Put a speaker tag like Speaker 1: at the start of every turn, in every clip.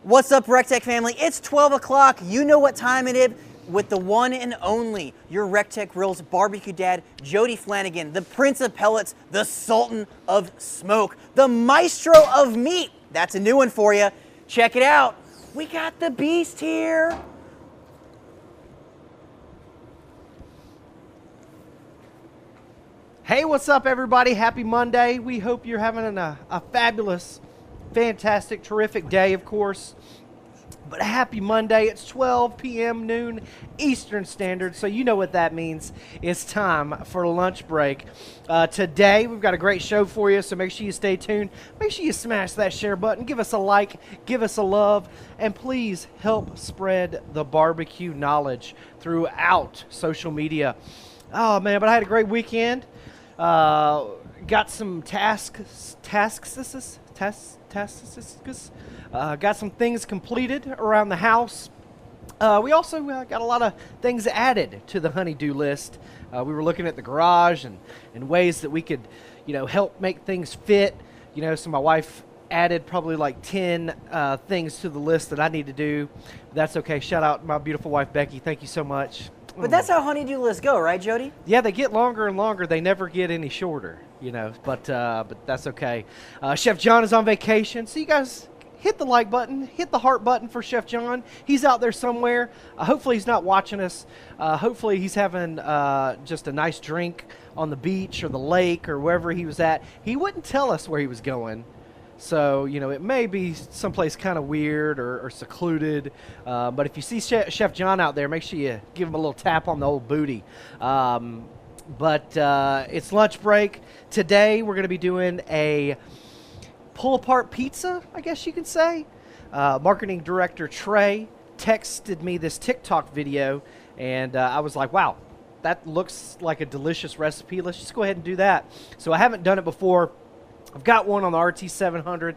Speaker 1: What's up, RECTEQ family? It's 12 o'clock. You know what time it is with the one and only, your RECTEQ Grill's barbecue dad, Jody Flanagan, the Prince of Pellets, the Sultan of Smoke, the Maestro of Meat. That's a new one for you. Check it out. We got the beast here.
Speaker 2: Hey, what's up, everybody? Happy Monday. We hope you're having a fabulous, fantastic, terrific day, of course. But a happy Monday. It's 12 p.m. noon Eastern Standard, so you know what that means. It's time for lunch break. Today, we've got a great show for you, so make sure you stay tuned. Make sure you smash that share button. Give us a like. Give us a love. And please help spread the barbecue knowledge throughout social media. Oh, man, but I had a great weekend. Got some tasks. Got some things completed around the house. We also got a lot of things added to the honey-do list. We were looking at the garage and ways that we could, help make things fit. So my wife added probably like 10 things to the list that I need to do. That's okay. Shout out my beautiful wife, Becky. Thank you so much.
Speaker 1: But that's how honey-do lists go, right, Jody?
Speaker 2: Yeah, they get longer and longer. They never get any shorter, but that's okay. Chef John is on vacation, so you guys hit the like button, hit the heart button for Chef John. He's out there somewhere. Hopefully he's not watching us. Hopefully he's having just a nice drink on the beach or the lake or wherever he was at. He wouldn't tell us where he was going. So, it may be someplace kind of weird or secluded. But if you see Chef John out there, make sure you give him a little tap on the old booty. But it's lunch break. Today, we're going to be doing a pull-apart pizza, I guess you can say. Marketing director Trey texted me this TikTok video, and I was like, wow, that looks like a delicious recipe. Let's just go ahead and do that. So I haven't done it before. I've got one on the RT700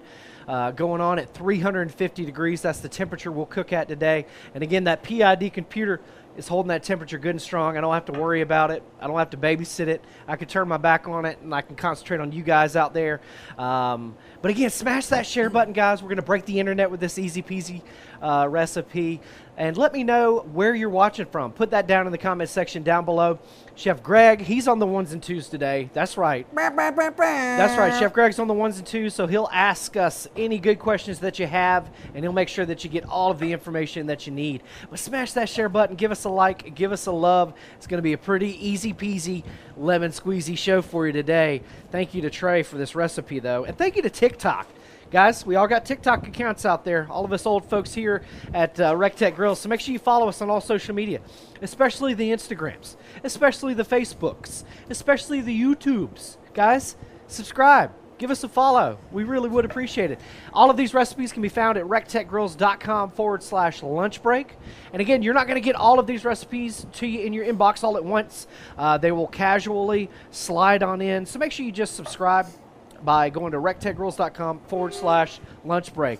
Speaker 2: going on at 350 degrees. That's the temperature we'll cook at today. And again, that PID computer is holding that temperature good and strong. I don't have to worry about it. I don't have to babysit it. I can turn my back on it, and I can concentrate on you guys out there. But again, smash that share button, guys. We're going to break the internet with this easy peasy recipe. And let me know where you're watching from. Put that down in the comment section down below. Chef Greg, he's on the ones and twos today. That's right. That's right. Chef Greg's on the ones and twos, so he'll ask us any good questions that you have, and he'll make sure that you get all of the information that you need. But smash that share button. Give us a like. Give us a love. It's going to be a pretty easy peasy, lemon squeezy show for you today. Thank you to Trey for this recipe, though. And thank you to TikTok. Guys, we all got TikTok accounts out there, all of us old folks here at RECTEQ Grill, so make sure you follow us on all social media, especially the Instagrams, especially the Facebooks, especially the YouTubes. Guys, subscribe. Give us a follow. We really would appreciate it. All of these recipes can be found at recteqgrills.com/lunch break. And again, you're not going to get all of these recipes to you in your inbox all at once. They will casually slide on in, so make sure you just subscribe by going to recteqgrills.com/lunch break.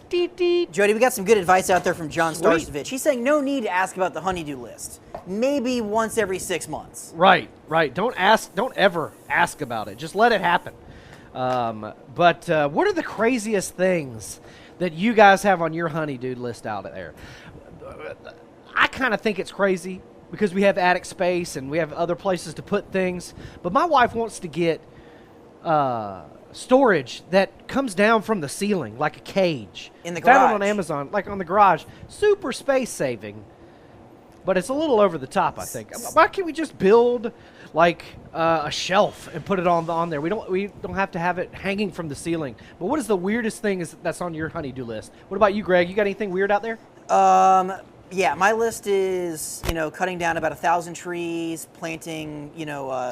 Speaker 1: Jody, we got some good advice out there from John Starsovich. He's saying no need to ask about the honey-do list. Maybe once every 6 months.
Speaker 2: Right. Don't ever ask about it. Just let it happen. But what are the craziest things that you guys have on your honey-do list out there? I kind of think it's crazy because we have attic space and we have other places to put things. But my wife wants to get storage that comes down from the ceiling like a cage.
Speaker 1: In the garage.
Speaker 2: Found it on Amazon, like on the garage. Super space saving, but it's a little over the top, I think. Why can't we just build like a shelf and put it on there? We don't have to have it hanging from the ceiling. But what is the weirdest thing that's on your honey-do list? What about you, Greg? You got anything weird out there?
Speaker 1: Yeah, my list is, cutting down about 1,000 trees, planting,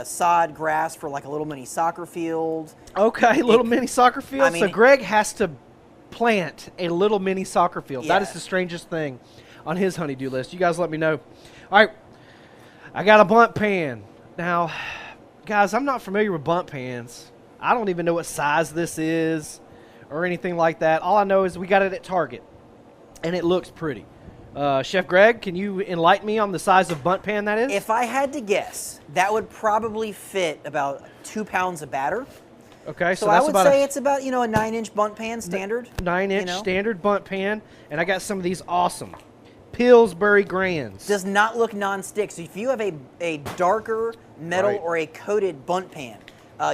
Speaker 1: sod grass for like a little mini soccer field.
Speaker 2: Okay, mini soccer field. So Greg has to plant a little mini soccer field.
Speaker 1: Yeah.
Speaker 2: That is the strangest thing on his honey-do list. You guys let me know. All right, I got a bunt pan. Now, guys, I'm not familiar with bunt pans. I don't even know what size this is or anything like that. All I know is we got it at Target, and it looks pretty. Chef Greg, can you enlighten me on the size of bunt pan that is?
Speaker 1: If I had to guess, that would probably fit about 2 pounds of batter.
Speaker 2: Okay,
Speaker 1: So
Speaker 2: that's
Speaker 1: I would
Speaker 2: about
Speaker 1: say it's about, a 9-inch bunt pan standard.
Speaker 2: 9-inch standard bunt pan, and I got some of these awesome Pillsbury Grands.
Speaker 1: Does not look non-stick. So if you have a darker metal
Speaker 2: Right.
Speaker 1: or a coated bunt pan,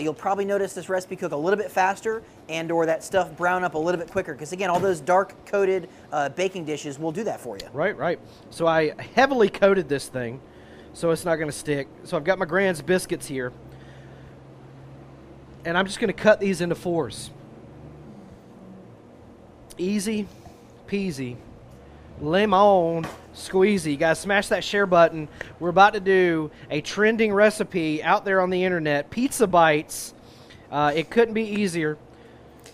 Speaker 1: you'll probably notice this recipe cook a little bit faster and or that stuff brown up a little bit quicker. Because again, all those dark coated baking dishes will do that for you.
Speaker 2: Right. So I heavily coated this thing, so it's not going to stick. So I've got my Grand's biscuits here, and I'm just going to cut these into 4s. Easy peasy, lemon squeezy. You guys smash that share button. We're about to do a trending recipe out there on the internet, pizza bites. It couldn't be easier.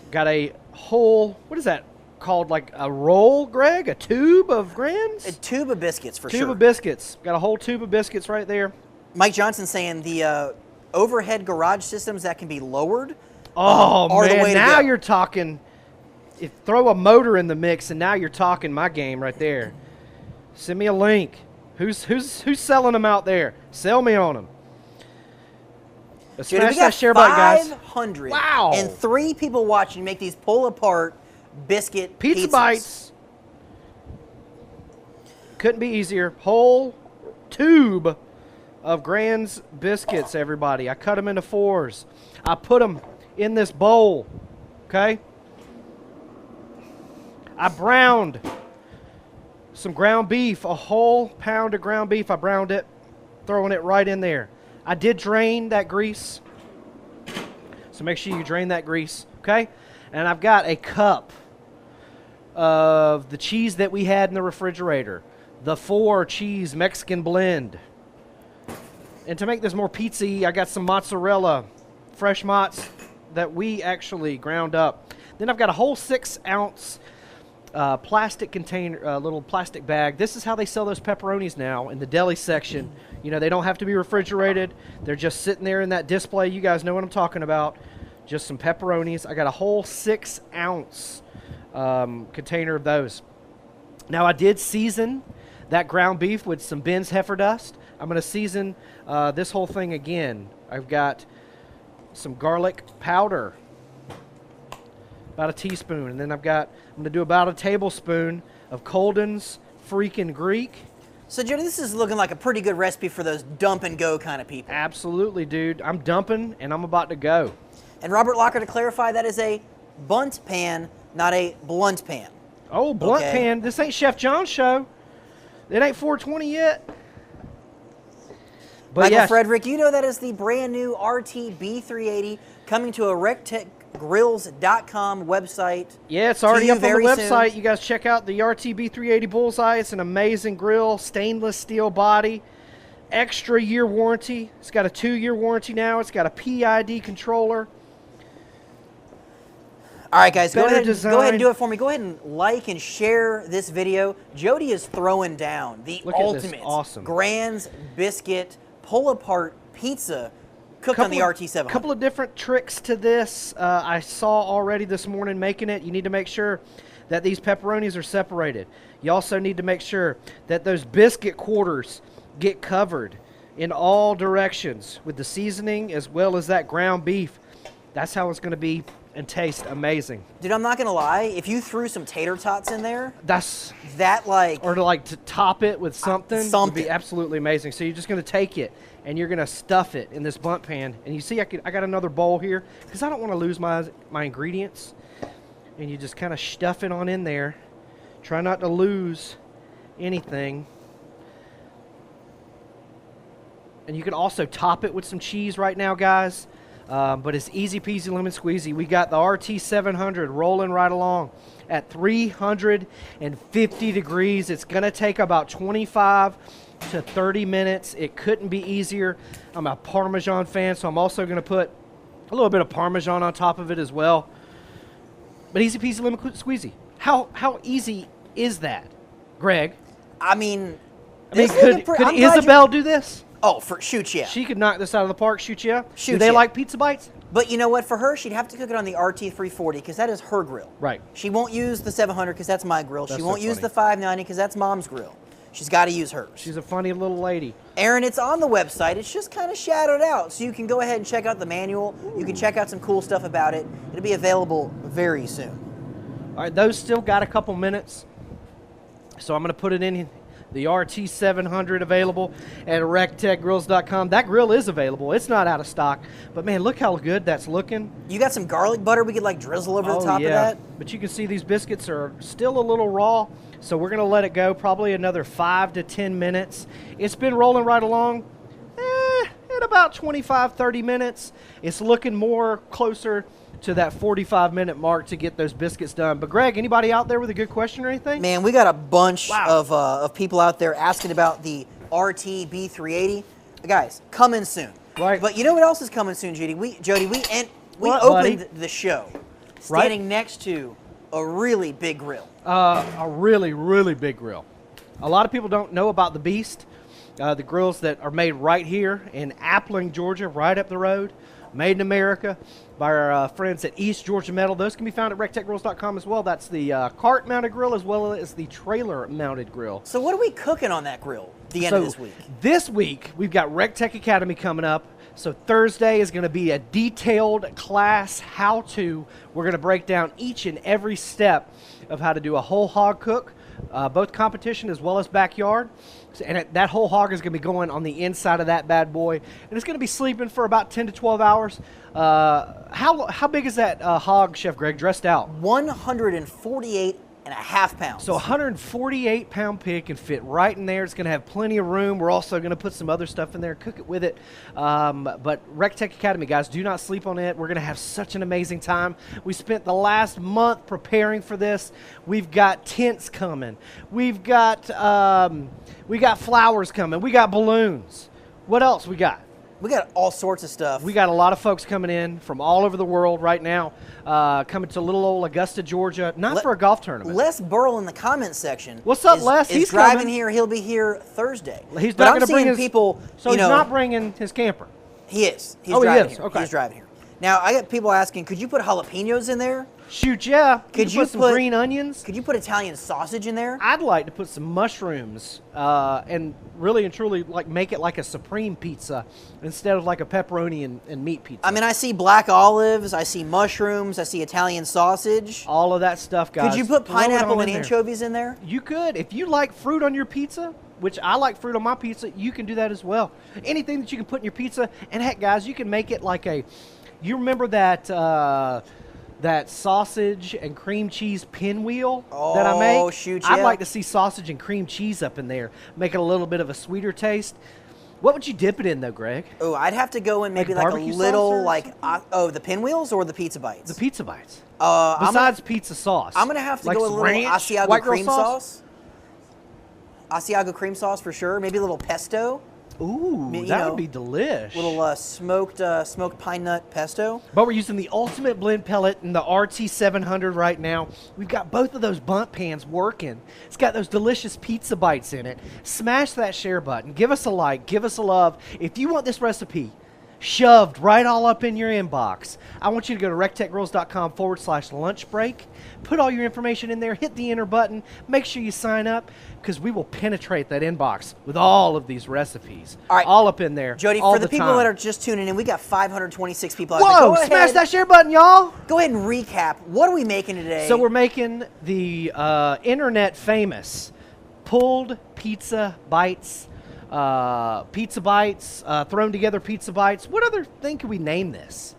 Speaker 2: Got a whole, what is that called, like a roll, Greg? A tube of Grands?
Speaker 1: A tube of biscuits for sure.
Speaker 2: Tube of biscuits. Got a whole tube of biscuits right there.
Speaker 1: Mike Johnson saying the overhead garage systems that can be lowered
Speaker 2: Oh,
Speaker 1: are the
Speaker 2: man,
Speaker 1: way to
Speaker 2: now
Speaker 1: go.
Speaker 2: you're talking. Throw a motor in the mix, and now you're talking my game right there. Send me a link. Who's selling them out there? Sell me on them. Let's
Speaker 1: Dude,
Speaker 2: smash
Speaker 1: we
Speaker 2: that
Speaker 1: got
Speaker 2: share button, guys.
Speaker 1: 503 people watching make these pull-apart biscuit
Speaker 2: Pizza
Speaker 1: pizzas.
Speaker 2: bites. Couldn't be easier. Whole tube of Grand's biscuits, everybody. I cut them into 4s. I put them in this bowl, okay? I browned some ground beef, a whole pound of ground beef. I browned it, throwing it right in there. I did drain that grease, so make sure you drain that grease, okay? And I've got a cup of the cheese that we had in the refrigerator, the 4-cheese Mexican blend. And to make this more pizza-y, I got some mozzarella, fresh mozz that we actually ground up. Then I've got a whole 6-ounce plastic container, little plastic bag. This is how they sell those pepperonis now in the deli section. You know, they don't have to be refrigerated. They're just sitting there in that display. You guys know what I'm talking about. Just some pepperonis. I got a whole 6-ounce container of those. Now, I did season that ground beef with some Ben's heifer dust. I'm going to season this whole thing again. I've got some garlic powder, about a teaspoon, and then I'm going to do about a tablespoon of Colden's freaking Greek.
Speaker 1: So, Jody, this is looking like a pretty good recipe for those dump and go kind of people.
Speaker 2: Absolutely, dude. I'm dumping, and I'm about to go.
Speaker 1: And Robert Locker, to clarify, that is a bunt pan, not a blunt pan.
Speaker 2: Oh, blunt
Speaker 1: Okay.
Speaker 2: pan. This ain't Chef John's show. It ain't 420 yet. But
Speaker 1: Michael
Speaker 2: yes,
Speaker 1: Frederick, you know that is the brand new RTB380 coming to a RECTEQgrills.com website.
Speaker 2: yeah, it's already
Speaker 1: you
Speaker 2: up on the
Speaker 1: very
Speaker 2: website.
Speaker 1: soon.
Speaker 2: You guys check out the RTB 380 Bullseye. It's an amazing grill, stainless steel body, extra year warranty. It's got a 2-year warranty now. It's got a PID controller.
Speaker 1: All right, guys, go
Speaker 2: Better
Speaker 1: ahead
Speaker 2: design.
Speaker 1: and do it for me. Go ahead and like and share this video. Jody is throwing down the
Speaker 2: Look at this
Speaker 1: ultimate
Speaker 2: awesome
Speaker 1: Grand's biscuit pull-apart pizza cooked on the RT700.
Speaker 2: Couple of different tricks to this. I saw already this morning making it. You need to make sure that these pepperonis are separated. You also need to make sure that those biscuit quarters get covered in all directions with the seasoning as well as that ground beef. That's how it's going to be and taste amazing.
Speaker 1: Dude, I'm not going to lie. If you threw some tater tots in there,
Speaker 2: That's
Speaker 1: or
Speaker 2: to top it with something would
Speaker 1: something.
Speaker 2: be absolutely amazing. So you're just going to take it and you're going to stuff it in this bunt pan. And you see I got another bowl here because I don't want to lose my ingredients. And you just kind of stuff it on in there. Try not to lose anything. And you can also top it with some cheese right now, guys. But it's easy peasy lemon squeezy. We got the RT700 rolling right along at 350 degrees. It's going to take about 25 to 30 minutes. It couldn't be easier. I'm a Parmesan fan, so I'm also going to put a little bit of Parmesan on top of it as well. But easy peasy lemon squeezy. How easy is that, Greg?
Speaker 1: I mean,
Speaker 2: Could Isabel do this?
Speaker 1: Oh, shoot, yeah.
Speaker 2: She could knock this out of the park, shoot ya.
Speaker 1: Shoot
Speaker 2: Do they
Speaker 1: ya.
Speaker 2: like pizza bites?
Speaker 1: But you know what? For her, she'd have to cook it on the RT340 because that is her grill.
Speaker 2: Right.
Speaker 1: She won't use the 700 because that's my grill.
Speaker 2: That's
Speaker 1: She
Speaker 2: so
Speaker 1: won't use
Speaker 2: funny.
Speaker 1: the 590 because that's Mom's grill. She's got to use hers.
Speaker 2: She's a funny little lady.
Speaker 1: Aaron, it's on the website. It's just kind of shadowed out, so you can go ahead and check out the manual. You can check out some cool stuff about it. It'll be available very soon.
Speaker 2: All right, those still got a couple minutes, so I'm going to put it in the RT700 available at RECTEQgrills.com. That grill is available. It's not out of stock, but man, look how good that's looking.
Speaker 1: You got some garlic butter we could like drizzle over the top of that?
Speaker 2: But you can see these biscuits are still a little raw, so we're going to let it go probably another 5 to 10 minutes. It's been rolling right along at about 25, 30 minutes. It's looking more closer to that 45-minute mark to get those biscuits done. But Greg, anybody out there with a good question or anything?
Speaker 1: Man, we got a bunch of people out there asking about the RT B380. Guys, coming soon.
Speaker 2: Right.
Speaker 1: But you know what else is coming soon, Jody? We
Speaker 2: What,
Speaker 1: opened
Speaker 2: buddy?
Speaker 1: the show standing next to a really big grill.
Speaker 2: A really, really big grill. A lot of people don't know about the Beast, the grills that are made right here in Appling, Georgia, right up the road, made in America by our friends at East Georgia Metal. Those can be found at RECTEQgrills.com as well. That's the cart-mounted grill as well as the trailer-mounted grill.
Speaker 1: So what are we cooking on that grill the end of this week?
Speaker 2: This week, we've got RECTEQ Academy coming up. So Thursday is going to be a detailed class how-to. We're going to break down each and every step of how to do a whole hog cook, both competition as well as backyard. And that whole hog is going to be going on the inside of that bad boy. And it's going to be sleeping for about 10 to 12 hours. How big is that hog, Chef Greg, dressed out?
Speaker 1: 148.5 pounds.
Speaker 2: So 148-pound pig can fit right in there. It's going to have plenty of room. We're also going to put some other stuff in there, cook it with it. But RECTEQ Academy, guys, do not sleep on it. We're going to have such an amazing time. We spent the last month preparing for this. We've got tents coming. We got flowers coming. We got balloons. What else we got?
Speaker 1: We got all sorts of stuff.
Speaker 2: We got a lot of folks coming in from all over the world right now, coming to little old Augusta, Georgia, not for a golf tournament.
Speaker 1: Les Burrell in the comments section.
Speaker 2: What's up, Les?
Speaker 1: He's driving here. He'll be here Thursday.
Speaker 2: He's not going to bring his
Speaker 1: people.
Speaker 2: So he's not bringing his camper.
Speaker 1: He is. He's
Speaker 2: driving
Speaker 1: he is.
Speaker 2: Here. Okay.
Speaker 1: He's driving here. Now I got people asking, could you put jalapenos in there?
Speaker 2: Shoot, yeah.
Speaker 1: Could you
Speaker 2: put some green onions?
Speaker 1: Could you put Italian sausage in there?
Speaker 2: I'd like to put some mushrooms and really and truly like make it like a supreme pizza instead of like a pepperoni and meat pizza.
Speaker 1: I mean, I see black olives, I see mushrooms, I see Italian sausage.
Speaker 2: All of that stuff, guys.
Speaker 1: Could you put pineapple and
Speaker 2: in
Speaker 1: anchovies in there?
Speaker 2: You could. If you like fruit on your pizza, which I like fruit on my pizza, you can do that as well. Anything that you can put in your pizza. And heck, guys, you can make it like a, you remember that that sausage and cream cheese pinwheel that I make?
Speaker 1: Oh, shoot, yeah.
Speaker 2: I'd like to see sausage and cream cheese up in there, make it a little bit of a sweeter taste. What would you dip it in, though, Greg?
Speaker 1: Oh, I'd have to go in maybe like a little, the pinwheels or the pizza bites?
Speaker 2: The pizza bites.
Speaker 1: Besides
Speaker 2: pizza sauce.
Speaker 1: I'm going to have to go a little Asiago cream sauce. Asiago cream sauce for sure. Maybe a little pesto.
Speaker 2: Ooh, that would be delish.
Speaker 1: Little smoked pine nut pesto.
Speaker 2: But we're using the ultimate blend pellet in the RT700 right now. We've got both of those bunt pans working. It's got those delicious pizza bites in it. Smash that share button. Give us a like. Give us a love. If you want this recipe shoved right all up in your inbox, I want you to go to recteqgrills.com/lunch break. Put all your information in there. Hit the enter button. Make sure you sign up because we will penetrate that inbox with all of these recipes.
Speaker 1: All right.
Speaker 2: All up in there.
Speaker 1: Jody,
Speaker 2: for
Speaker 1: the people that are just tuning in, we got 526 people out
Speaker 2: Whoa,
Speaker 1: there.
Speaker 2: smash that share button, y'all.
Speaker 1: Go ahead and recap. What are we making today?
Speaker 2: So we're making the internet famous pulled pizza bites. Thrown together pizza bites. What other thing can we name this?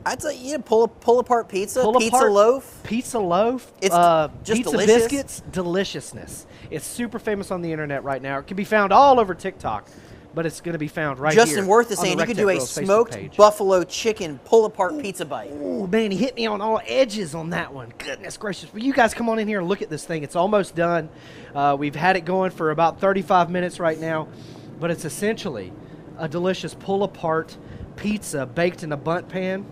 Speaker 1: I'd say pull apart pizza, loaf.
Speaker 2: Pizza loaf.
Speaker 1: It's just
Speaker 2: pizza
Speaker 1: delicious.
Speaker 2: Biscuits, deliciousness. It's super famous on the internet right now. It can be found all over TikTok, but it's going to be found right
Speaker 1: Justin
Speaker 2: here.
Speaker 1: Worth is saying you could do a smoked buffalo chicken pull apart pizza bite.
Speaker 2: Oh man, he hit me on all edges on that one. Goodness gracious! But you guys come on in here and look at this thing. It's almost done. We've had it going for about 35 minutes right now, but it's essentially a delicious pull apart pizza baked in a bunt pan.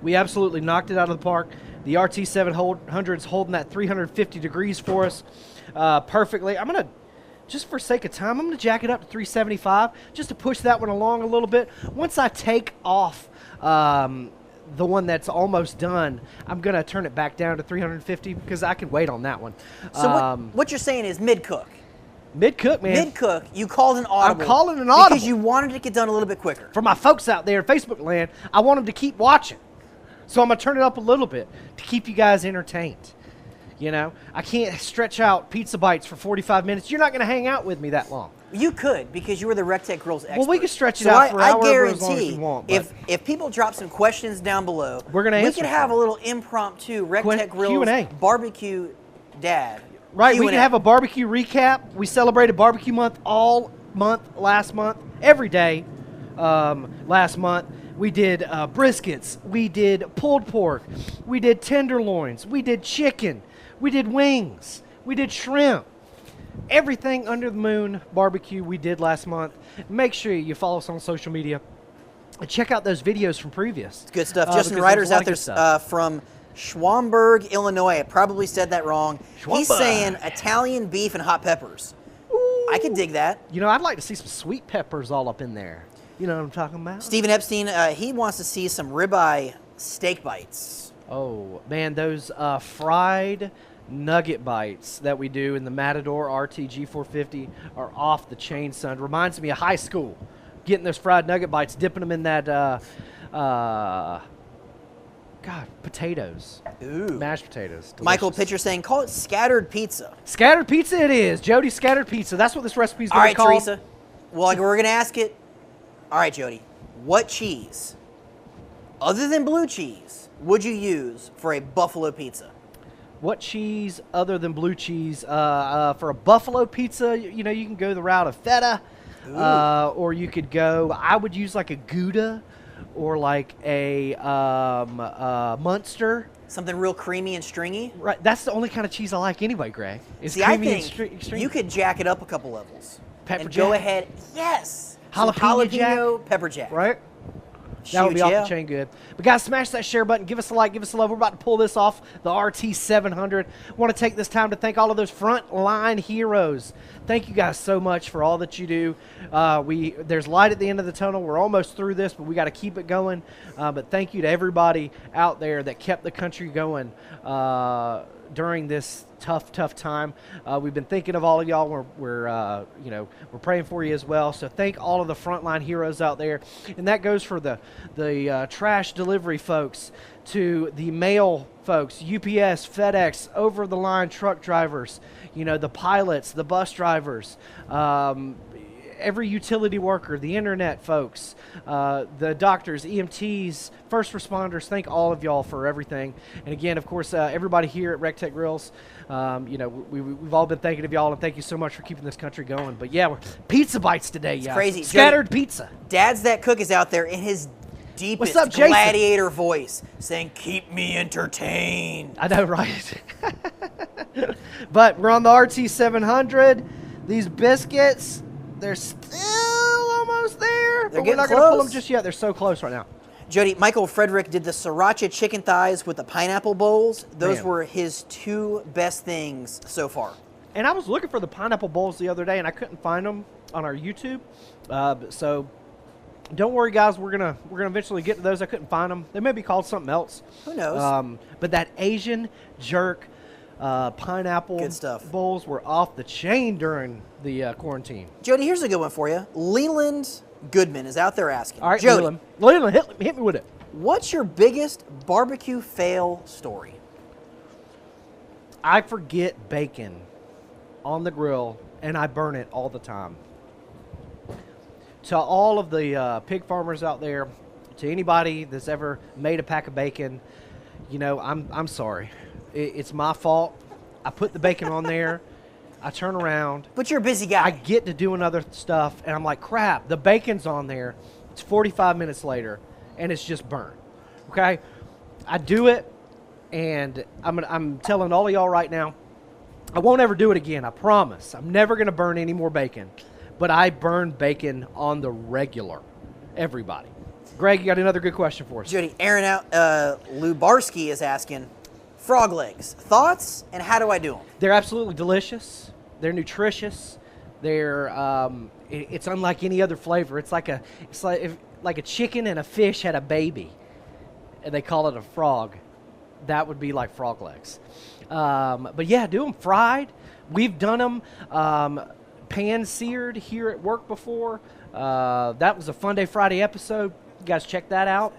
Speaker 2: We absolutely knocked it out of the park. The RT700 is holding that 350 degrees for us perfectly. I'm going to, just for sake of time, I'm going to jack it up to 375 just to push that one along a little bit. Once I take off the one that's almost done, I'm going to turn it back down to 350 because I can wait on that one.
Speaker 1: So what you're saying is mid-cook.
Speaker 2: Mid-cook, man.
Speaker 1: Mid-cook, you called an audible.
Speaker 2: I'm calling an audible.
Speaker 1: Because you wanted it to get done a little bit quicker.
Speaker 2: For my folks out there in Facebook land, I want them to keep watching. So I'm going to turn it up a little bit to keep you guys entertained. You know, I can't stretch out pizza bites for 45 minutes. You're not going to hang out with me that long.
Speaker 1: You could, because you were the RECTEQ Grills expert.
Speaker 2: Well, we can stretch it out for however as long as you want.
Speaker 1: If people drop some questions down below,
Speaker 2: we're gonna
Speaker 1: we could have a little impromptu RECTEQ Grills
Speaker 2: Q&A.
Speaker 1: barbecue dad.
Speaker 2: Right,
Speaker 1: Q&A.
Speaker 2: we can have a barbecue recap. We celebrated barbecue month all month, last month, every day last month. We did briskets. We did pulled pork. We did tenderloins. We did chicken. We did wings. We did shrimp. Everything under the moon barbecue we did last month. Make sure you follow us on social media and check out those videos from previous.
Speaker 1: It's good stuff. Justin Ryder's out there from Schwamberg, Illinois. I probably said that wrong. He's saying Italian beef and hot peppers. Ooh. I could dig that.
Speaker 2: You know, I'd like to see some sweet peppers all up in there. You know what I'm talking about?
Speaker 1: Stephen Epstein, he wants to see some ribeye steak bites.
Speaker 2: Oh, man, those fried nugget bites that we do in the Matador RTG 450 are off the chain, son. Reminds me of high school. Getting those fried nugget bites, dipping them in that, potatoes.
Speaker 1: Ooh.
Speaker 2: Mashed potatoes. Delicious.
Speaker 1: Michael Pitcher saying, call it scattered pizza.
Speaker 2: Scattered pizza it is. Jody, scattered pizza. That's what this recipe is going to be called.
Speaker 1: All right, Teresa. Well, we're going to ask it. All right, Jody. What cheese, other than blue cheese, would you use for a buffalo pizza?
Speaker 2: What cheese other than blue cheese? For a buffalo pizza, you know, you can go the route of feta, or you could go, I would use like a Gouda or like a Munster.
Speaker 1: Something real creamy and stringy?
Speaker 2: Right, that's the only kind of cheese I like anyway, Greg. It's
Speaker 1: See,
Speaker 2: creamy
Speaker 1: I think
Speaker 2: and stringy.
Speaker 1: you could jack it up a couple levels.
Speaker 2: Pepper
Speaker 1: and
Speaker 2: jack.
Speaker 1: go ahead, yes.
Speaker 2: Jalapeno jack.
Speaker 1: Pepper jack.
Speaker 2: Right? That would be off the chain good. But guys, smash that share button. Give us a like. Give us a love. We're about to pull this off, the RT 700. I want to take this time to thank all of those Frontline heroes. Thank you guys so much for all that you do. There's light at the end of the tunnel. We're almost through this, but we got to keep it going. But thank you to everybody out there that kept the country going during this tough time. We've been thinking of all of y'all. We're praying for you as well. So thank all of the Frontline heroes out there, and that goes for the trash delivery folks, to the mail folks, UPS, FedEx, over the line truck drivers, you know, the pilots, the bus drivers, every utility worker, the internet folks, the doctors, EMTs, first responders. Thank all of y'all for everything. And again, of course, everybody here at RECTEQ Grills, you know, we've all been thinking of y'all, and thank you so much for keeping this country going. But yeah, we're pizza bites today, y'all.
Speaker 1: Crazy.
Speaker 2: Scattered
Speaker 1: Jody,
Speaker 2: pizza.
Speaker 1: Dad's That Cook is out there in his deepest
Speaker 2: What's up, Jason?
Speaker 1: gladiator voice saying, keep me entertained.
Speaker 2: I know, right? But we're on the RT 700. These biscuits, they're still almost there, but we're not going to pull them just yet. They're so close right now.
Speaker 1: Jody, Michael Frederick did the sriracha chicken thighs with the pineapple bowls. Those were his two best things so far.
Speaker 2: And I was looking for the pineapple bowls the other day, and I couldn't find them on our YouTube. So don't worry, guys. We're gonna eventually get to those. I couldn't find them. They may be called something else.
Speaker 1: Who knows?
Speaker 2: But that Asian jerk pineapple
Speaker 1: good stuff.
Speaker 2: Bowls were off the chain during the quarantine.
Speaker 1: Jody, here's a good one for you. Leland Goodman is out there asking.
Speaker 2: All right,
Speaker 1: Jody,
Speaker 2: Leland, hit me with it.
Speaker 1: What's your biggest barbecue fail story?
Speaker 2: I forget bacon on the grill, and I burn it all the time. To all of the pig farmers out there, to anybody that's ever made a pack of bacon, you know, I'm sorry. It's my fault. I put the bacon on there. I turn around.
Speaker 1: But you're a busy guy.
Speaker 2: I get to doing other stuff, and I'm like, crap, the bacon's on there. It's 45 minutes later, and it's just burnt. Okay? I do it, and I'm telling all of y'all right now, I won't ever do it again. I promise. I'm never going to burn any more bacon. But I burn bacon on the regular. Everybody. Greg, you got another good question for us.
Speaker 1: Jody, Aaron Lubarski is asking, frog legs, thoughts, and how do I do them?
Speaker 2: They're absolutely delicious. They're nutritious. They're it's unlike any other flavor. It's like a chicken and a fish had a baby. and they call it a frog, that would be like frog legs. But yeah, do them fried. We've done them pan-seared here at work before. That was a Fun Day Friday episode. You guys check that out.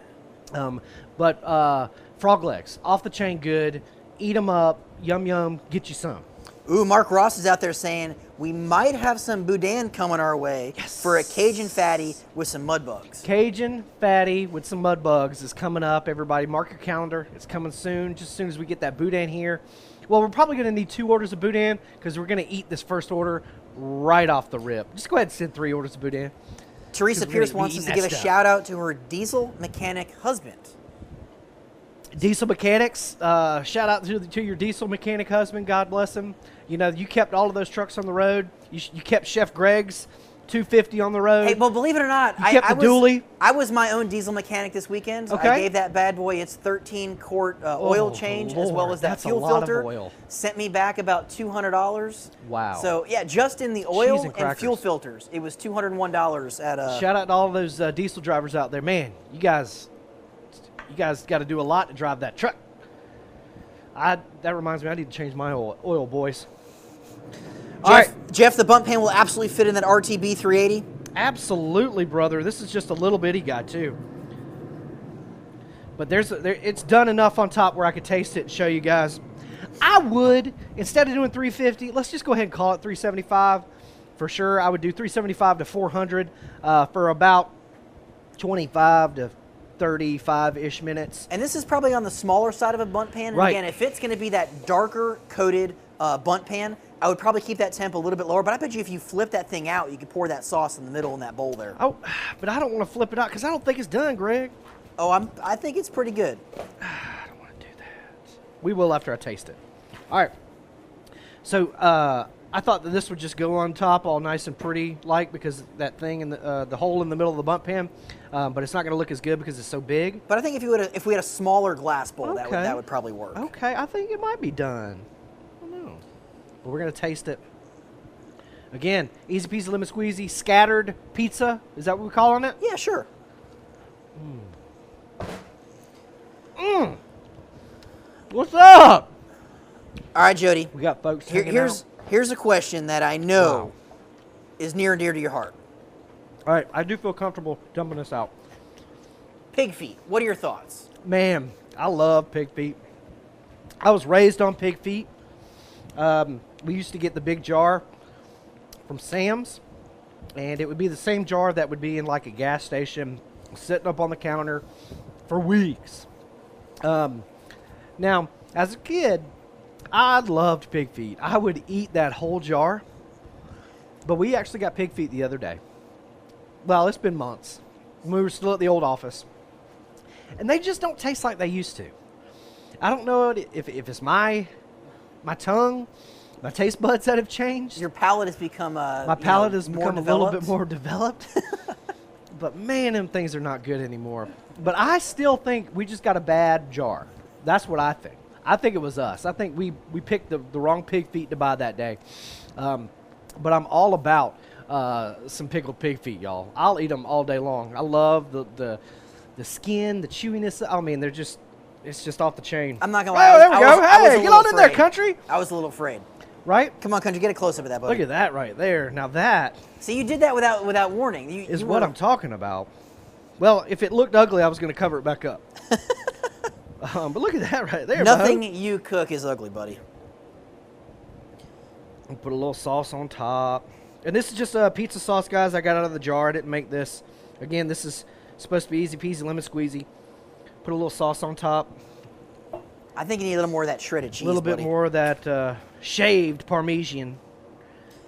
Speaker 2: But frog legs, off the chain good. Eat them up. Yum, yum. Get you some.
Speaker 1: Ooh, Mark Ross is out there saying we might have some boudin coming our way for a Cajun fatty with some mud bugs.
Speaker 2: Cajun fatty with some mud bugs is coming up. Everybody mark your calendar. It's coming soon, just as soon as we get that boudin here. Well, we're probably going to need 2 orders of boudin because we're going to eat this first order right off the rip. Just go ahead and send 3 orders of boudin.
Speaker 1: Teresa Pierce wants us to give a shout out to her diesel mechanic husband.
Speaker 2: Diesel mechanics, shout out to your diesel mechanic husband. God bless him. You know, you kept all of those trucks on the road. You kept Chef Greg's 250 on the road.
Speaker 1: Hey, well, believe it or not,
Speaker 2: I
Speaker 1: was my own diesel mechanic this weekend.
Speaker 2: Okay.
Speaker 1: I gave that bad boy its 13-quart oil change,
Speaker 2: Lord,
Speaker 1: as well as that
Speaker 2: that's
Speaker 1: fuel
Speaker 2: a lot
Speaker 1: filter.
Speaker 2: of oil.
Speaker 1: Sent me back about $200.
Speaker 2: Wow.
Speaker 1: So yeah, just in the oil
Speaker 2: Cheese and crackers.
Speaker 1: fuel filters, it was $201 at.
Speaker 2: Shout out to all those diesel drivers out there, man. You guys got to do a lot to drive that truck. That reminds me, I need to change my oil boys.
Speaker 1: Jeff, the bump pan will absolutely fit in that RTB 380.
Speaker 2: Absolutely, brother. This is just a little bitty guy too. But it's done enough on top where I could taste it and show you guys. I would, instead of doing 350, let's just go ahead and call it 375 for sure. I would do 375 to 400 for about 25 to 35-ish minutes.
Speaker 1: And this is probably on the smaller side of a bunt pan. And
Speaker 2: right.
Speaker 1: Again, if it's going to be that darker coated bunt pan, I would probably keep that temp a little bit lower. But I bet you if you flip that thing out, you could pour that sauce in the middle in that bowl there.
Speaker 2: Oh, but I don't want to flip it out because I don't think it's done, Greg.
Speaker 1: Oh, I think it's pretty good.
Speaker 2: I don't want to do that. We will after I taste it. All right. So I thought that this would just go on top all nice and pretty, because that thing in the hole in the middle of the bunt pan. But it's not going to look as good because it's so big.
Speaker 1: But I think if we had a smaller glass bowl,
Speaker 2: okay.
Speaker 1: that would probably work.
Speaker 2: Okay, I think it might be done. I don't know. But we're going to taste it. Again, easy peasy lemon squeezy, scattered pizza. Is that what we're calling it?
Speaker 1: Yeah, sure.
Speaker 2: What's up?
Speaker 1: All right, Jody.
Speaker 2: We got folks
Speaker 1: Here's a question that I know is near and dear to your heart.
Speaker 2: All right, I do feel comfortable dumping this out.
Speaker 1: Pig feet. What are your thoughts?
Speaker 2: Man, I love pig feet. I was raised on pig feet. We used to get the big jar from Sam's, and it would be the same jar that would be in like a gas station, sitting up on the counter for weeks. Now, as a kid, I loved pig feet. I would eat that whole jar, but we actually got pig feet the other day. Well, it's been months. We were still at the old office. And they just don't taste like they used to. I don't know if it's my tongue, my taste buds that have changed.
Speaker 1: Your palate has become
Speaker 2: my palate has become a little bit more developed. But man, them things are not good anymore. But I still think we just got a bad jar. That's what I think. I think it was us. I think we picked the wrong pig feet to buy that day. But I'm all about some pickled pig feet, y'all. I'll eat them all day long. I love the skin, the chewiness. I mean, it's just off the chain.
Speaker 1: I'm not gonna lie.
Speaker 2: Oh, there we go. Hey, get on in there, country.
Speaker 1: I was a little afraid.
Speaker 2: Right?
Speaker 1: Come on, country, get a close up of that, buddy.
Speaker 2: Look at that right there. Now that.
Speaker 1: See, you did that without warning.
Speaker 2: Is what I'm talking about. Well, if it looked ugly, I was going to cover it back up. But look at that right there.
Speaker 1: Nothing you cook is ugly, buddy.
Speaker 2: And put a little sauce on top. And this is just pizza sauce, guys. I got out of the jar. I didn't make this. Again, this is supposed to be easy peasy lemon squeezy. Put a little sauce on top.
Speaker 1: I think you need a little more of that shredded cheese,
Speaker 2: A little
Speaker 1: buddy.
Speaker 2: bit more of that shaved Parmesan.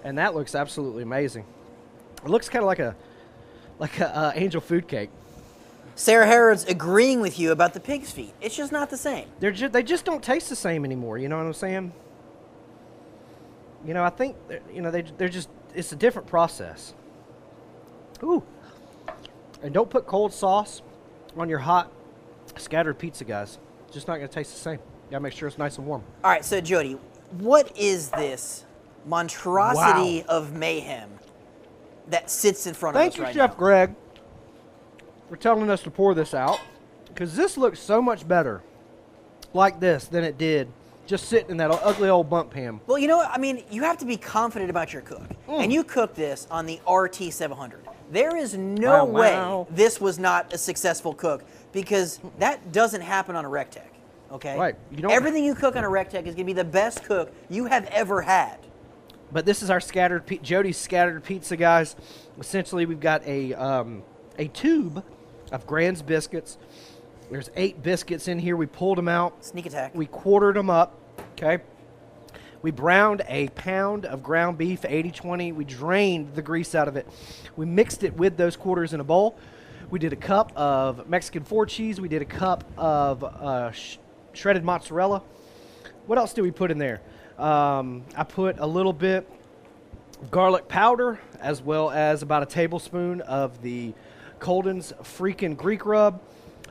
Speaker 2: And that looks absolutely amazing. It looks kind of like a angel food cake.
Speaker 1: Sarah Harrod's agreeing with you about the pig's feet. It's just not the same.
Speaker 2: They just don't taste the same anymore. You know what I'm saying? You know, I think they're just, it's a different process. Ooh. And don't put cold sauce on your hot scattered pizza, guys. It's just not going to taste the same. You got to make sure it's nice and warm.
Speaker 1: All right, so Jody, what is this monstrosity of mayhem that sits in front of us right now?
Speaker 2: Thank you, Chef Greg, for telling us to pour this out. Because this looks so much better like this than it did just sitting in that ugly old bump pan.
Speaker 1: Well, you know what? I mean, you have to be confident about your cook. And you cooked this on the RT700. There is no way this was not a successful cook because that doesn't happen on a RECTEQ, okay?
Speaker 2: Right.
Speaker 1: Everything you cook on a RECTEQ is going to be the best cook you have ever had.
Speaker 2: But this is our Jody's scattered pizza, guys. Essentially, we've got a tube of Grand's biscuits. There's 8 biscuits in here. We pulled them out.
Speaker 1: Sneak attack.
Speaker 2: We quartered them up, okay? We browned a pound of ground beef, 80-20. We drained the grease out of it. We mixed it with those quarters in a bowl. We did a cup of Mexican 4 cheese. We did a cup of shredded mozzarella. What else did we put in there? I put a little bit of garlic powder as well as about a tablespoon of the Colden's freaking Greek rub.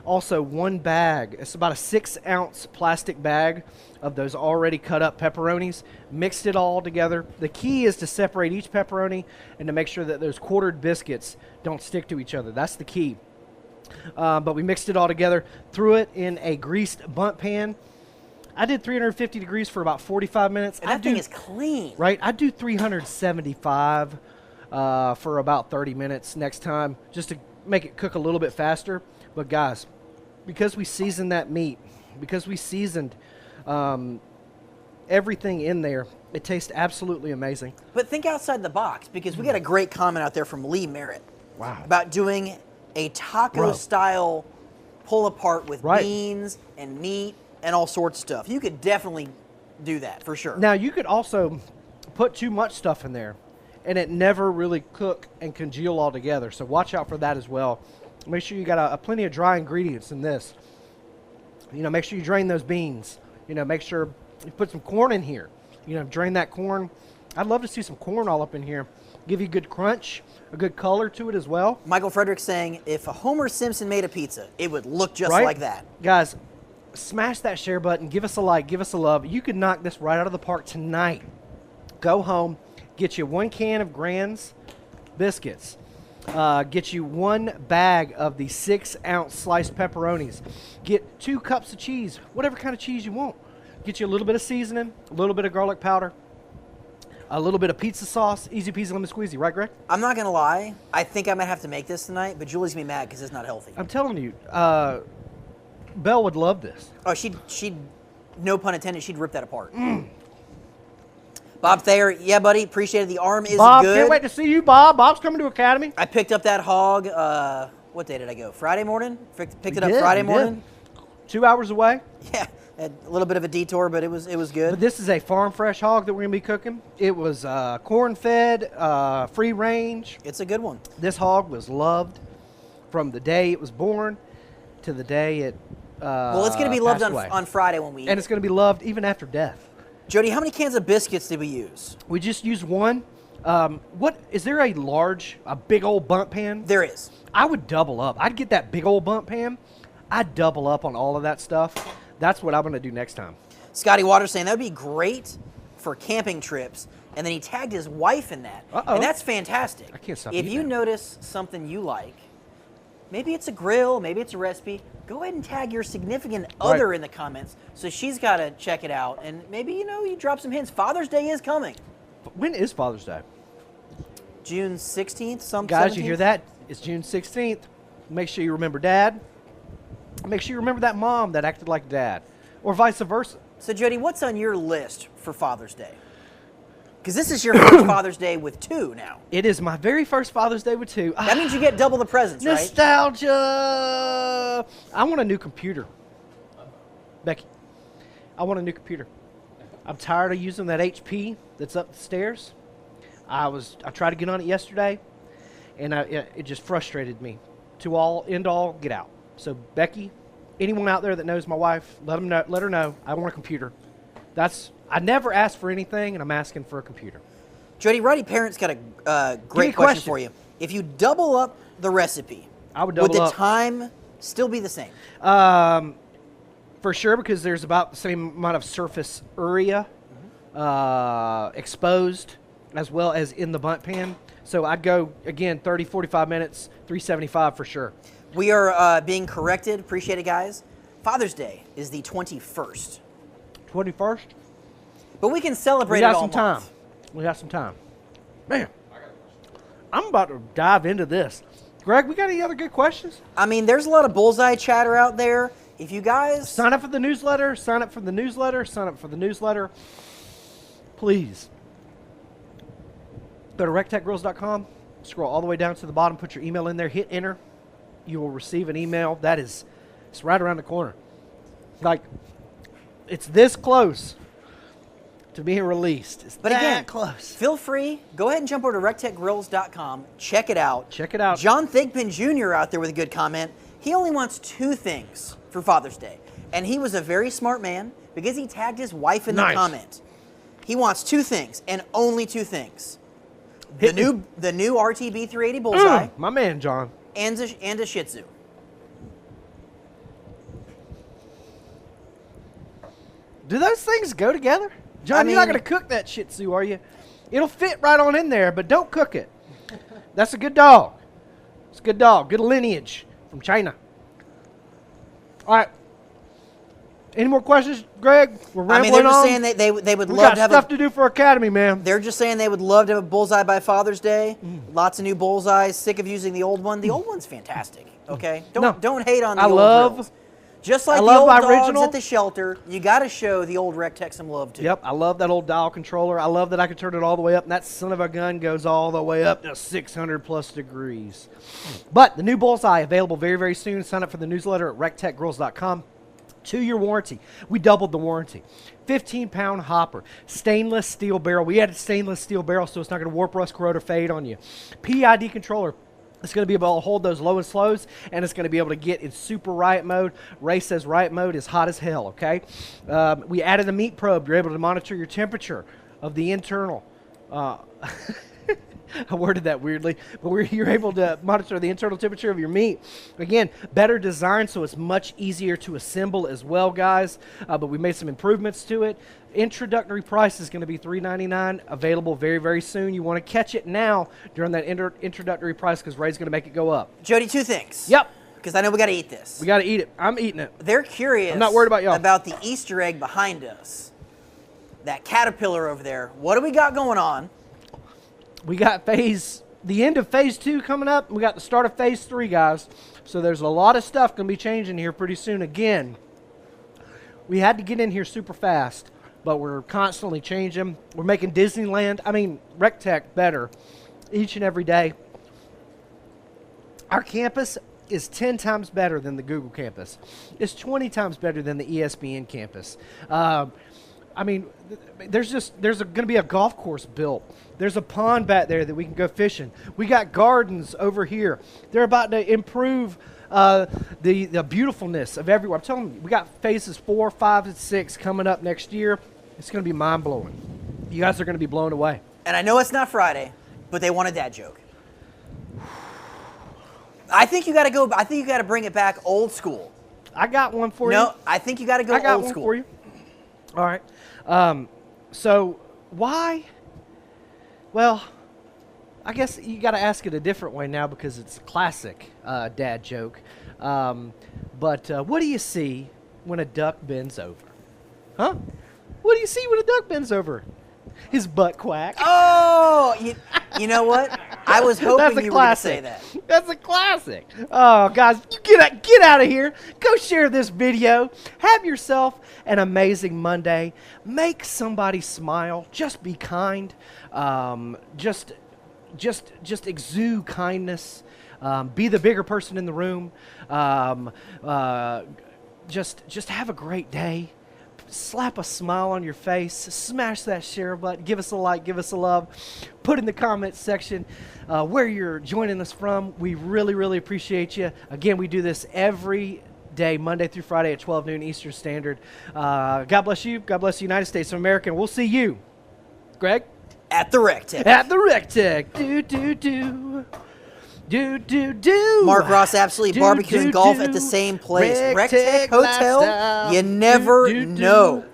Speaker 2: Also 1 bag, it's about a 6-ounce plastic bag of those already cut up pepperonis. Mixed it all together. The key is to separate each pepperoni and to make sure that those quartered biscuits don't stick to each other. That's the key. But we mixed it all together, threw it in a greased bundt pan. I did 350 degrees for about 45 minutes.
Speaker 1: And that thing is clean.
Speaker 2: Right, I do 375 for about 30 minutes next time, just to make it cook a little bit faster. But guys, because we seasoned that meat, because we seasoned everything in there, it tastes absolutely amazing.
Speaker 1: But think outside the box, because we got a great comment out there from Lee Merritt.
Speaker 2: Wow.
Speaker 1: About doing a taco-style pull-apart with beans and meat and all sorts of stuff. You could definitely do that, for sure.
Speaker 2: Now, you could also put too much stuff in there, and it never really cook and congeal all together. So watch out for that as well. Make sure you got a plenty of dry ingredients in this. You know, make sure you drain those beans. You know, make sure you put some corn in here. You know, drain that corn. I'd love to see some corn all up in here. Give you a good crunch, a good color to it as well.
Speaker 1: Michael Frederick saying, if a Homer Simpson made a pizza, it would look just like that.
Speaker 2: Guys, smash that share button. Give us a like. Give us a love. You could knock this right out of the park tonight. Go home. Get you 1 can of Grand's biscuits. Get you 1 bag of the 6-ounce sliced pepperonis. Get 2 cups of cheese, whatever kind of cheese you want. Get you a little bit of seasoning, a little bit of garlic powder, a little bit of pizza sauce. Easy peasy lemon squeezy, right, Greg?
Speaker 1: I'm not going to lie. I think I might have to make this tonight, but Julie's going to be mad because it's not healthy.
Speaker 2: I'm telling you, Belle would love this.
Speaker 1: Oh, she'd, no pun intended, she'd rip that apart. Bob Thayer, yeah, buddy, appreciate it. The arm is
Speaker 2: Bob,
Speaker 1: good.
Speaker 2: Can't wait to see you, Bob. Bob's coming to Academy.
Speaker 1: I picked up that hog, what day did I go? Friday morning? Picked it up Friday morning.
Speaker 2: 2 hours away.
Speaker 1: Yeah, had a little bit of a detour, but it was good.
Speaker 2: But this is a farm fresh hog that we're going to be cooking. It was corn-fed, free range.
Speaker 1: It's a good one.
Speaker 2: This hog was loved from the day it was born to the day it
Speaker 1: well, it's going to be loved on Friday when we eat.
Speaker 2: And it's going to be loved even after death.
Speaker 1: Jody, how many cans of biscuits did we use?
Speaker 2: We just used 1. What is there a big old bundt pan?
Speaker 1: There is.
Speaker 2: I would double up. I'd get that big old bundt pan. I'd double up on all of that stuff. That's what I'm going to do next time.
Speaker 1: Scotty Waters saying that would be great for camping trips, and then he tagged his wife in that. And that's fantastic.
Speaker 2: I can't stop
Speaker 1: If you notice something you like, maybe it's a grill, maybe it's a recipe, go ahead and tag your significant other in the comments so she's got to check it out. And maybe, you drop some hints. Father's Day is coming.
Speaker 2: When is Father's Day?
Speaker 1: June 16th,
Speaker 2: Guys,
Speaker 1: 17th?
Speaker 2: you hear that? It's June 16th. Make sure you remember Dad. Make sure you remember that mom that acted like Dad, or vice versa.
Speaker 1: So, Jody, what's on your list for Father's Day? Because this is your first Father's Day with 2 now.
Speaker 2: It is my very first Father's Day with 2.
Speaker 1: That means you get double the presents, right?
Speaker 2: Nostalgia! I want a new computer. Becky, I want a new computer. I'm tired of using that HP that's up the stairs. I tried to get on it yesterday, and it just frustrated me. End all, get out. So Becky, anyone out there that knows my wife, let her know I want a computer. I never asked for anything, and I'm asking for a computer.
Speaker 1: Jody, Roddy Parent's got a great question for you. If you double up the recipe, would the time still be the same?
Speaker 2: For sure, because there's about the same amount of surface area exposed as well as in the bundt pan. So I'd go, again, 30, 45 minutes, 375 for sure.
Speaker 1: We are being corrected. Appreciate it, guys. Father's Day is the 21st.
Speaker 2: 21st?
Speaker 1: But we can celebrate
Speaker 2: We got
Speaker 1: it all
Speaker 2: some time.
Speaker 1: month.
Speaker 2: We got some time. Man, I'm about to dive into this. Greg, we got any other good questions?
Speaker 1: I mean, there's a lot of bullseye chatter out there. If you guys...
Speaker 2: Sign up for the newsletter. Sign up for the newsletter. Sign up for the newsletter. Please. Go to rectechgrills.com. Scroll all the way down to the bottom. Put your email in there. Hit enter. You will receive an email. It's right around the corner. Like, it's this close to being released. It's
Speaker 1: But
Speaker 2: that
Speaker 1: again,
Speaker 2: close.
Speaker 1: feel free. Go ahead and jump over to rectechgrills.com. Check it out.
Speaker 2: Check it out.
Speaker 1: John Thigpen Jr. out there with a good comment. He only wants 2 things for Father's Day. And he was a very smart man because he tagged his wife in the comment. He wants 2 things and only 2 things. The new RTB 380 Bullseye.
Speaker 2: My man, John.
Speaker 1: And a Shih Tzu.
Speaker 2: Do those things go together? John, you're not going to cook that Shih Tzu, are you? It'll fit right on in there, but don't cook it. That's a good dog. It's a good dog. Good lineage from China. All right. Any more questions, Greg? We're rambling on.
Speaker 1: I mean, they're just saying they would love to have
Speaker 2: stuff to do for Academy, man.
Speaker 1: They're just saying they would love to have a Bullseye by Father's Day. Lots of new Bullseyes. Sick of using the old one. The old one's fantastic. Okay, don't hate on the old grills. Just like the old dogs at the shelter, you got to show the old RECTEQ some love too.
Speaker 2: Yep, I love that old dial controller. I love that I can turn it all the way up, and that son of a gun goes all the way up to 600 plus degrees. But the new Bullseye available very, very soon. Sign up for the newsletter at rectechgrills.com. 2-year warranty. We doubled the warranty. 15-pound hopper. Stainless steel barrel. We added stainless steel barrel so it's not going to warp, rust, corrode, or fade on you. PID controller. It's going to be able to hold those low and slows, and it's going to be able to get in super riot mode. Ray says riot mode is hot as hell, okay? We added a meat probe. You're able to monitor your temperature of the internal. I worded that weirdly, but you're able to monitor the internal temperature of your meat. Again, better design, so it's much easier to assemble as well, guys. But we made some improvements to it. Introductory price is going to be $399, available very, very soon. You want to catch it now during that introductory price because Ray's going to make it go up.
Speaker 1: Jody, 2 things.
Speaker 2: Yep.
Speaker 1: Because I know we got to eat this.
Speaker 2: We got to eat it. I'm eating it.
Speaker 1: They're curious.
Speaker 2: I'm not worried about y'all.
Speaker 1: About the Easter egg behind us. That caterpillar over there. What do we got going on?
Speaker 2: We got the end of phase 2 coming up. We got the start of phase 3, guys. So there's a lot of stuff going to be changing here pretty soon. Again, we had to get in here super fast, but we're constantly changing. We're making RECTEQ better each and every day. Our campus is 10 times better than the Google campus. It's 20 times better than the ESPN campus. There's going to be a golf course built. There's a pond back there that we can go fishing. We got gardens over here. They're about to improve the beautifulness of everywhere. I'm telling you, we got phases 4, 5, and 6 coming up next year. It's going to be mind-blowing. You guys are going to be blown away.
Speaker 1: And I know it's not Friday, but they want a dad joke. I think you got to go. I think you got to bring it back old school.
Speaker 2: I got one for you.
Speaker 1: No, I think you got to go old school.
Speaker 2: I got one for you. All right. So why? Well, I guess you got to ask it a different way now because it's a classic dad joke. But what do you see when a duck bends over? Huh? What do you see when a duck bends over? His butt quack.
Speaker 1: Oh, you know what? I was hoping you were going to say that.
Speaker 2: That's a classic. Oh, guys, you get out of here. Go share this video. Have yourself an amazing Monday. Make somebody smile. Just be kind. Just exude kindness. Be the bigger person in the room. Just have a great day. Slap a smile on your face, smash that share button, give us a like, give us a love, put in the comments section where you're joining us from. We really, really appreciate you. Again, we do this every day, Monday through Friday at 12 noon Eastern Standard. God bless you. God bless the United States of America. And we'll see you, Greg,
Speaker 1: at the RECTEQ.
Speaker 2: At the RECTEQ. Do.
Speaker 1: Mark Ross absolutely barbecuing golf at the same place. RECTEQ Hotel. Lifestyle. You never know.